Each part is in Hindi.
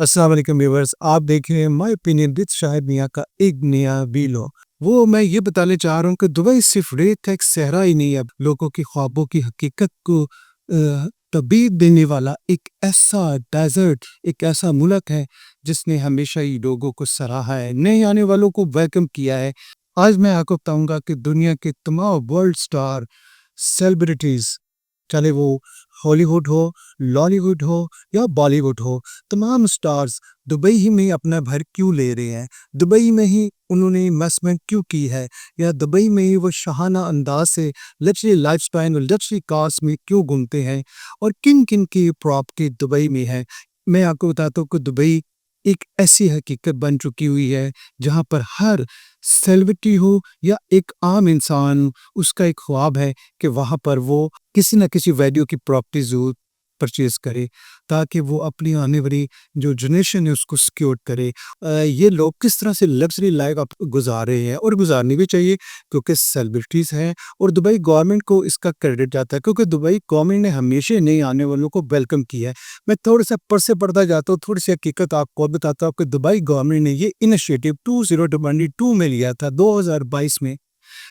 अस्सलाम वालेकुम व्यूअर्स, आप देख रहे हैं माय ओपिनियन विद शाहिद मियां का एक नया वीडियो। वो मैं ये बताने चाह रहा हूँ कि दुबई सिर्फ रेत का एक सहरा ही नहीं है, लोगों की ख्वाबों की हकीकत को तबीयत देने वाला एक ऐसा डेजर्ट, एक ऐसा मुल्क है जिसने हमेशा ही लोगों को सराहा है, नए आने वालों को वेलकम किया है। आज मैं आपको बताऊंगा कि दुनिया के तमाम वर्ल्ड स्टार सेलिब्रिटीज, चाहे वो हॉलीवुड हो, लॉलीवुड हो या बॉलीवुड हो, तमाम स्टार्स दुबई ही में अपना घर क्यों ले रहे हैं, दुबई में ही उन्होंने इन्वेस्टमेंट क्यों की है, या दुबई में ही वो शाहाना अंदाज से लग्जरी लाइफस्टाइल और लग्जरी कार्स में क्यों घूमते हैं और किन किन की प्रॉपर्टी दुबई में है। मैं आपको बताता हूँ कि दुबई एक ऐसी हकीकत बन चुकी हुई है जहाँ पर हर सेलिब्रिटी हो या एक आम इंसान, उसका एक ख्वाब है कि वहाँ पर वो किसी न किसी वैल्यू की प्रॉपर्टी ज़रूर परचेज़ करे, ताकि वो अपनी आने वाली जो जनरेशन है उसको सिक्योर करे। ये लोग किस तरह से लग्ज़री लाइफ़ अब गुज़ार रहे हैं और गुज़ारनी भी चाहिए, क्योंकि सेलिब्रिटीज़ हैं और दुबई गवर्नमेंट को इसका क्रेडिट जाता है, क्योंकि दुबई गवर्नमेंट ने हमेशा नए आने वालों को वेलकम किया है। मैं थोड़ा-सा से पढ़ता जाता हूँ, थोड़ी-सी हकीकत आपको बताता हूँ कि दुबई गवर्नमेंट ने ये इनिशिएटिव 2022 में लिया था, 2022 में।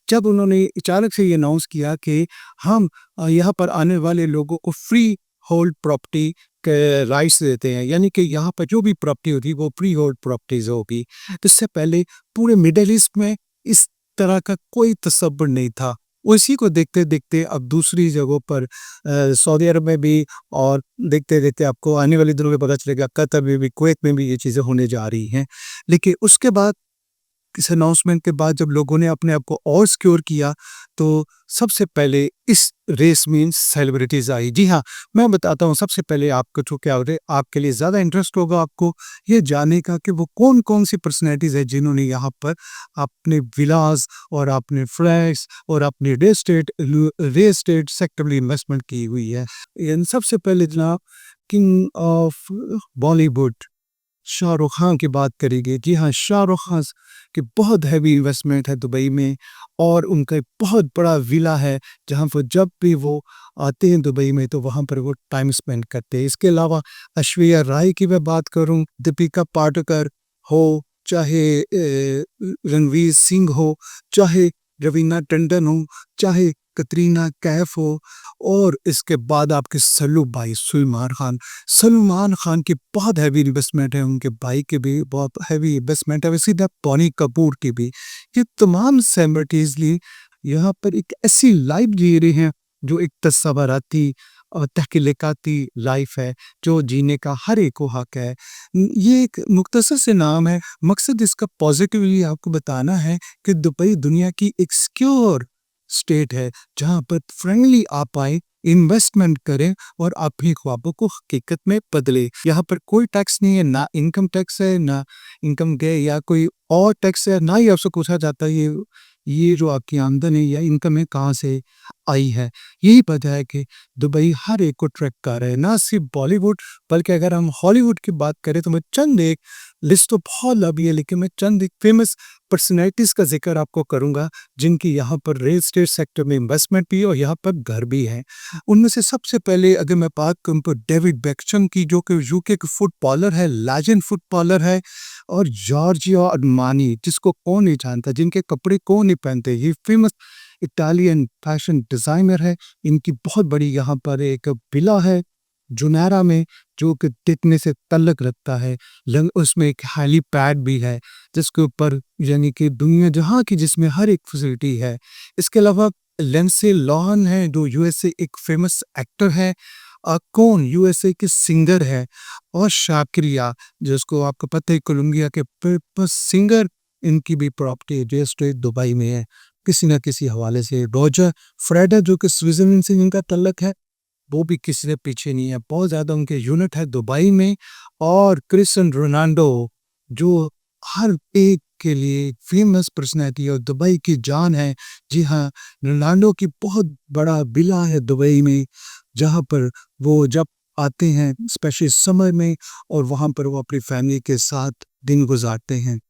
जब उन्होंने अचानक से ये अनाउंस किया कि हम यहाँ पर आने वाले लोगों को फ्री होल्ड प्रॉपर्टी के राइट्स देते हैं, यानी कि यहाँ पर जो भी प्रॉपर्टी होगी वो फ्री होल्ड प्रॉपर्टीज होगी। तो इससे पहले पूरे मिडल ईस्ट में इस तरह का कोई तसव्वुर नहीं था। उसी को देखते देखते अब दूसरी जगहों पर सऊदी अरब में भी, और देखते देखते आपको आने वाले दिनों में पता चलेगा कतर में भी, कुवैत में भी ये चीज़ें होने जा रही हैं। लेकिन उसके बाद, इस अनाउंसमेंट के बाद, जब लोगों ने अपने आप को और सिक्योर किया, तो सबसे पहले इस रेस में सेलिब्रिटीज़ आई। जी हाँ, मैं बताता हूँ सबसे पहले आपको, जो क्या होता है, आपके लिए ज़्यादा इंटरेस्ट होगा आपको ये जानने का कि वो कौन-कौन सी पर्सनैलिटीज़ हैं जिन्होंने यहाँ पर अपने विलास और अपने फ्लैट्स और अपने रियल एस्टेट सेक्टर में इन्वेस्टमेंट की हुई है। इन सबसे पहले जनाब, किंग ऑफ बॉलीवुड शाहरुख खान की बात करेंगे। जी हाँ, शाहरुख खान की बहुत हैवी इन्वेस्टमेंट है दुबई में, और उनका एक बहुत बड़ा विला है जहाँ पर जब भी वो आते हैं दुबई में तो वहाँ पर वो टाइम स्पेंड करते हैं। इसके अलावा ऐश्वर्या राय की मैं बात करूँ, दीपिका पादुकोण हो, चाहे रणवीर सिंह हो, चाहे रवीना टंडन हो, चाहे कतरीना कैफ हो, और इसके बाद आपके सलमान खान की बहुत हैवी इन्वेस्टमेंट है, उनके भाई की भी बहुत हैवी इन्वेस्टमेंट है, इसी तरह बोनी कपूर की भी। ये तमाम सेलिब्रिटीज़ लिए यहाँ पर एक ऐसी लाइफ जी रहे हैं जो एक तस्वराती और तहकीकाती लाइफ है, जो जीने का हर एक को हक है। ये एक मुख्तसर से नाम है, मकसद इसका पॉजिटिवली आपको बताना है कि दुबई दुनिया की एक सिक्योर स्टेट है जहाँ पर फ्रेंडली आप आए, इन्वेस्टमेंट करें और अपनी ख्वाबों को हकीकत में बदले। यहाँ पर कोई टैक्स नहीं है, ना इनकम टैक्स है, ना इनकम गए या कोई और टैक्स है, ना ही आपसे पूछा जाता है ये जो आपकी आमदन है या इनकम है कहाँ से आई है। यही वजह है कि दुबई हर एक को ट्रैक कर रहा है, ना सिर्फ बॉलीवुड, बल्कि अगर हम हॉलीवुड की बात करें तो मैं चंद एक, लिस्ट तो बहुत लंबी है लेकिन मैं चंद एक फेमस पर्सनैलिटीज़ का जिक्र आपको करूँगा जिनकी यहाँ पर रियल एस्टेट सेक्टर में इन्वेस्टमेंट भी है और यहाँ पर घर भी है। उनमें से सबसे पहले अगर मैं बात करूँ तो डेविड बेकहम की, जो कि यूके के फुटबॉलर है, लेजेंड फुटबॉलर है, और जॉर्जियो अरमानी, जिसको कौन नहीं जानता, जिनके कपड़े कौन नहीं पहनते, ये फेमस इटालियन फैशन डिज़ाइनर है। इनकी बहुत बड़ी यहाँ पर एक विला है जुनैरा में, जो कि दिखने से तल्लक रखता है। उसमें एक हेलीपैड भी है जिसके ऊपर, यानी कि दुनिया जहाँ की जिसमें हर एक फैसिलिटी है। इसके अलावा लिंडसे लोहन है, जो यूएसए एक फेमस एक्टर है, कौन यूएसए के सिंगर है, और शाकिरा, जिसको आपको पता है कोलंबिया के फेमस सिंगर, इनकी भी प्रॉपर्टी जो स्टेट दुबई में है किसी न किसी हवाले से। रॉजर फेडरर, जो कि स्विट्जरलैंड से इनका तल्लक है, वो भी किसी से पीछे नहीं है, बहुत ज़्यादा उनके यूनिट है दुबई में। और क्रिस्टियानो रोनाल्डो, जो हर एक के लिए फेमस पर्सनैलिटी और दुबई की जान है। जी हाँ, रोनाल्डो की बहुत बड़ा विला है दुबई में, जहाँ पर वो जब आते हैं स्पेशली समर में, और वहाँ पर वो अपनी फैमिली के साथ दिन गुजारते हैं।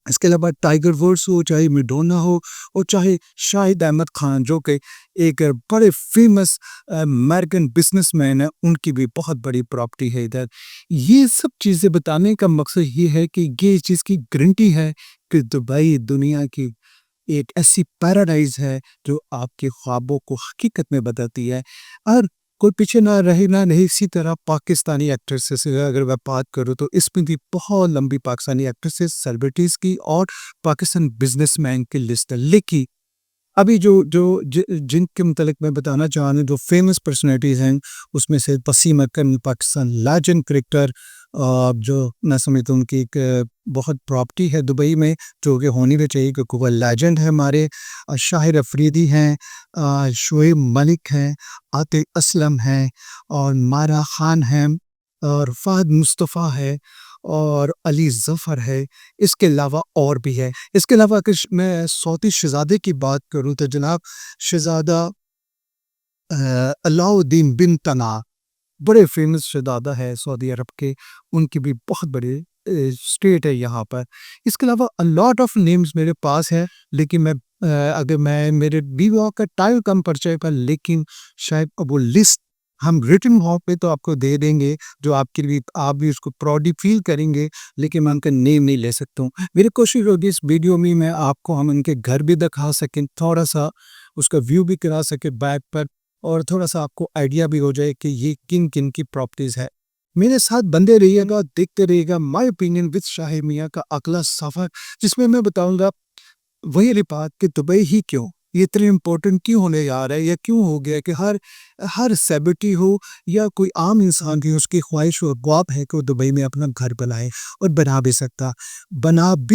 इसके अलावा टाइगर वुड्स हो, चाहे मैडोना हो और चाहे शाहिद अहमद खान जो कि एक बड़े फ़ेमस अमेरिकन बिज़नेसमैन हैं, उनकी भी बहुत बड़ी प्रॉपर्टी है इधर। ये सब चीज़ें बताने का मकसद ये है कि ये चीज़ की गारंटी है कि दुबई दुनिया की एक ऐसी पैराडाइज़ है जो आपके ख्वाबों को हकीकत में बदलती है। और कोई पीछे ना रहे ना नहीं, इसी तरह पाकिस्तानी एक्ट्रेसेस की अगर मैं बात करूँ तो इसमें भी बहुत लंबी पाकिस्तानी एक्ट्रेसेस, सेलिब्रिटीज़ की और पाकिस्तान बिज़नेसमैन की लिस्ट है। लेकिन अभी जो जो जि जिनके मुतल्लिक मैं बताना चाह रहा हूँ, जो फ़ेमस पर्सनैलिटीज़ हैं, उसमें से वसीम अकरम पाकिस्तान लेजेंड क्रिकेटर, जो मैं समझता हूँ उनकी एक बहुत प्रॉपर्टी है दुबई में, जो कि होनी भी चाहिए क्योंकि वो लेजेंड है हमारे। शाहिर अफरीदी हैं, शोएब मलिक हैं, आतिक असलम हैं और मायरा खान हैं और फ़हद मुस्तफ़ा है और अली ज़फ़र है। इसके अलावा और भी है। इसके अलावा अगर मैं सऊदी शहज़ादे की बात करूँ तो जनाब शहज़ादा अलाउद्दीन बिन तना बड़े फ़ेमस शहज़ादा है सऊदी अरब के, उनकी भी बहुत बड़ी स्टेट है यहाँ पर। इसके अलावा अ लॉट ऑफ नेम्स मेरे पास हैं, लेकिन अगर मैं मेरे बीवी का टाइम कम पड़ जाएगा, लेकिन शायद अब वो लिस्ट हम रिटन फॉर्म पे तो आपको दे देंगे, जो आपके लिए आप भी उसको प्राउडली फ़ील करेंगे, लेकिन मैं उनका नेम नहीं ले सकता हूँ। मेरी कोशिश होगी इस वीडियो में मैं आपको हम उनके घर भी दिखा सकें, थोड़ा-सा उसका व्यू भी करा सकें बैक पर और थोड़ा-सा आपको आइडिया भी हो जाए कि ये किन-किन की प्रॉपर्टीज़ है। मेरे साथ बंधे रहिएगा, देखते रहिएगा माय ओपिनियन विद शाहिद मियां का अगला सफ़र, जिसमें मैं बताऊँगा वही वाली बात कि दुबई ही क्यों? ये इतनी इम्पोर्टेंट क्यों होने जा रहा है? या क्यों हो गया कि हर हर सेलिब्रिटी हो या कोई आम इंसान की उसकी ख्वाहिश और ख्वाब है कि वो दुबई में अपना घर बनाए और बना भी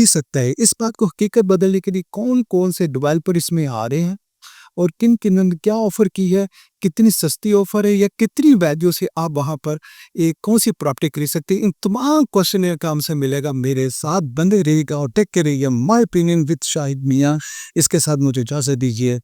सकता है। इस बात को हकीकत बदलने के लिए कौन-कौन से डेवलपर इसमें आ रहे हैं और किन-किन ने क्या ऑफ़र की है, कितनी सस्ती ऑफ़र है या कितनी वैल्यू से आप वहाँ पर एक कौन-सी प्रॉपर्टी खरीद सकते हैं? इन तमाम क्वेश्चन का हमसे मिलेगा। मेरे साथ बंधे रहिएगा और टेक केयर रहिए। माय ओपिनियन विद शाहिद मियां। इसके साथ मुझे इजाज़त दीजिए।